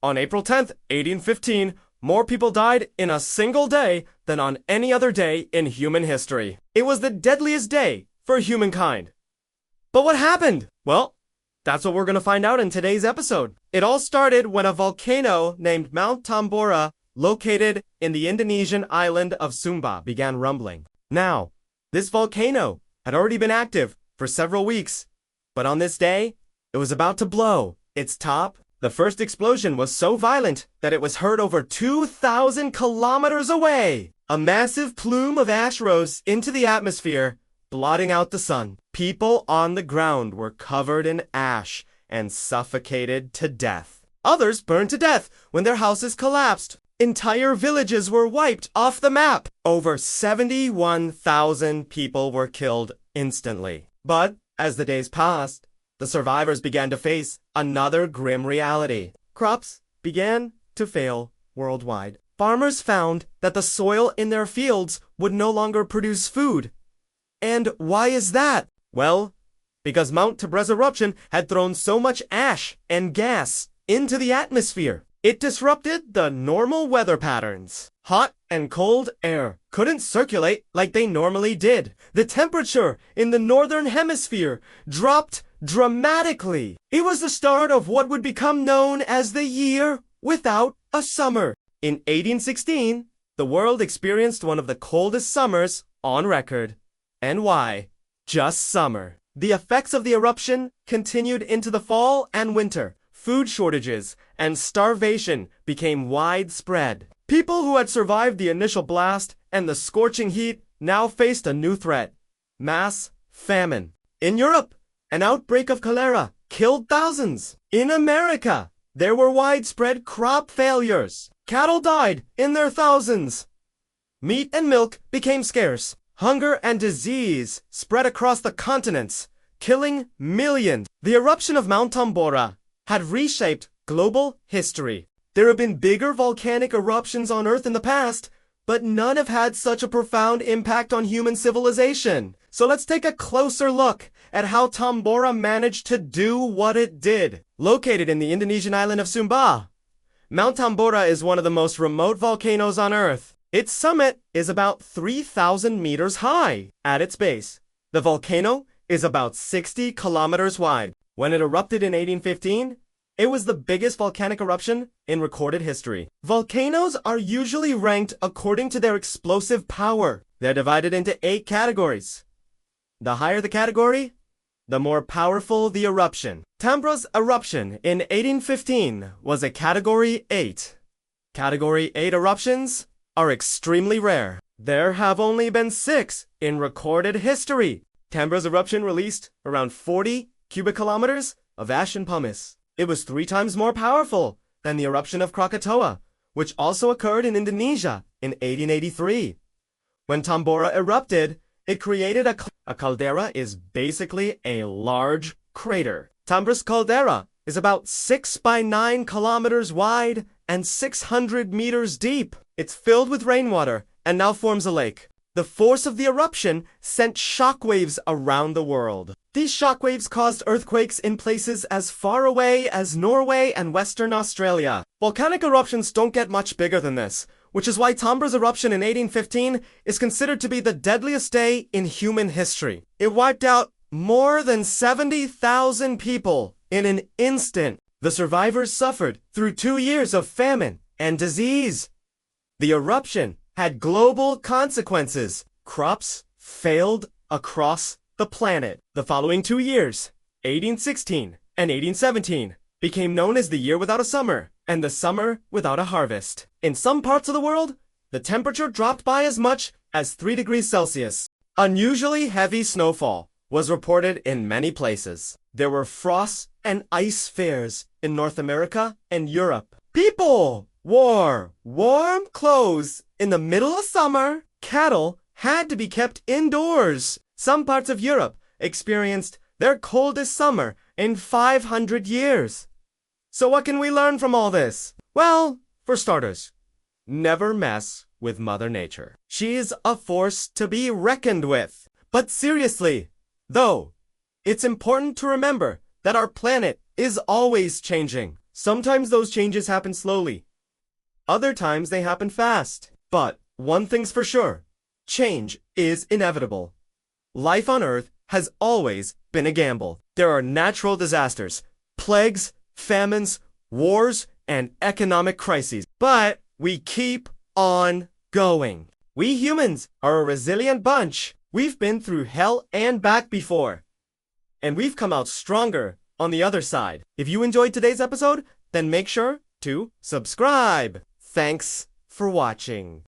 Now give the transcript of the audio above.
On April 10th, 1815, more people died in a single day than on any other day in human history. It was the deadliest day for humankind. But what happened? Well, that's what we're going to find out in today's episode. It all started when a volcano named Mount Tambora, located in the Indonesian island of Sumba, began rumbling. Now, this volcano had already been active for several weeks, but on this day, it was about to blow its top. The first explosion was so violent that it was heard over 2,000 kilometers away. A massive plume of ash rose into the atmosphere, blotting out the sun. People on the ground were covered in ash and suffocated to death. Others burned to death when their houses collapsed. Entire villages were wiped off the map. Over 71,000 people were killed instantly. But as the days passed, the survivors began to face another grim reality. Crops began to fail worldwide. Farmers found that the soil in their fields would no longer produce food. And why is that? Well, because Mount Tambora's eruption had thrown so much ash and gas into the atmosphere. It disrupted the normal weather patterns. Hot and cold air couldn't circulate like they normally did. The temperature in the northern hemisphere dropped dramatically. It was the start of what would become known as the year without a summer. In 1816, the world experienced one of the coldest summers on record. And why? Just summer. The effects of the eruption continued into the fall and winter. Food shortages and starvation became widespread. People who had survived the initial blast and the scorching heat now faced a new threat: mass famine. In Europe, an outbreak of cholera killed thousands. In America, there were widespread crop failures. Cattle died in their thousands. Meat and milk became scarce. Hunger and disease spread across the continents, killing millions. The eruption of Mount Tambora had reshaped global history. There have been bigger volcanic eruptions on Earth in the past, but none have had such a profound impact on human civilization. So let's take a closer look at how Tambora managed to do what it did. Located in the Indonesian island of Sumba, Mount Tambora is one of the most remote volcanoes on Earth. Its summit is about 3,000 meters high. At its base, the volcano is about 60 kilometers wide. When it erupted in 1815, it was the biggest volcanic eruption in recorded history. Volcanoes are usually ranked according to their explosive power. They're divided into 8 categories. The higher the category, the more powerful the eruption. Tambora's eruption in 1815 was a Category 8. Category 8 eruptions are extremely rare. There have only been 6 in recorded history. Tambora's eruption released around 40 cubic kilometers of ash and pumice. It was 3 times more powerful than the eruption of Krakatoa, which also occurred in Indonesia in 1883. When Tambora erupted, it created a caldera is basically a large crater. Tambora's caldera is about 6 by 9 kilometers wide and 600 meters deep. It's filled with rainwater and now forms a lake. The force of the eruption sent shockwaves around the world. These shockwaves caused earthquakes in places as far away as Norway and Western Australia. Volcanic eruptions don't get much bigger than this, which is why Tambora's eruption in 1815 is considered to be the deadliest day in human history. It wiped out more than 70,000 people in an instant. The survivors suffered through 2 years of famine and disease. The eruption had global consequences. Crops failed across the planet. The following 2 years, 1816 and 1817, became known as the year without a summer and the summer without a harvest. In some parts of the world, the temperature dropped by as much as 3 degrees Celsius. Unusually heavy snowfall was reported in many places. There were frost and ice fairs in North America and Europe. People wore warm clothes in the middle of summer. Cattle had to be kept indoors. Some parts of Europe experienced their coldest summer in 500 years. So what can we learn from all this? Well, for starters, never mess with Mother Nature. She's a force to be reckoned with. But seriously, though, it's important to remember that our planet is always changing. Sometimes those changes happen slowly. Other times they happen fast. But one thing's for sure, change is inevitable. Life on Earth has always been a gamble. There are natural disasters, plagues, famines, wars, and economic crises. But we keep on going. We humans are a resilient bunch. We've been through hell and back before. And we've come out stronger on the other side. If you enjoyed today's episode, then make sure to subscribe. Thanks for watching.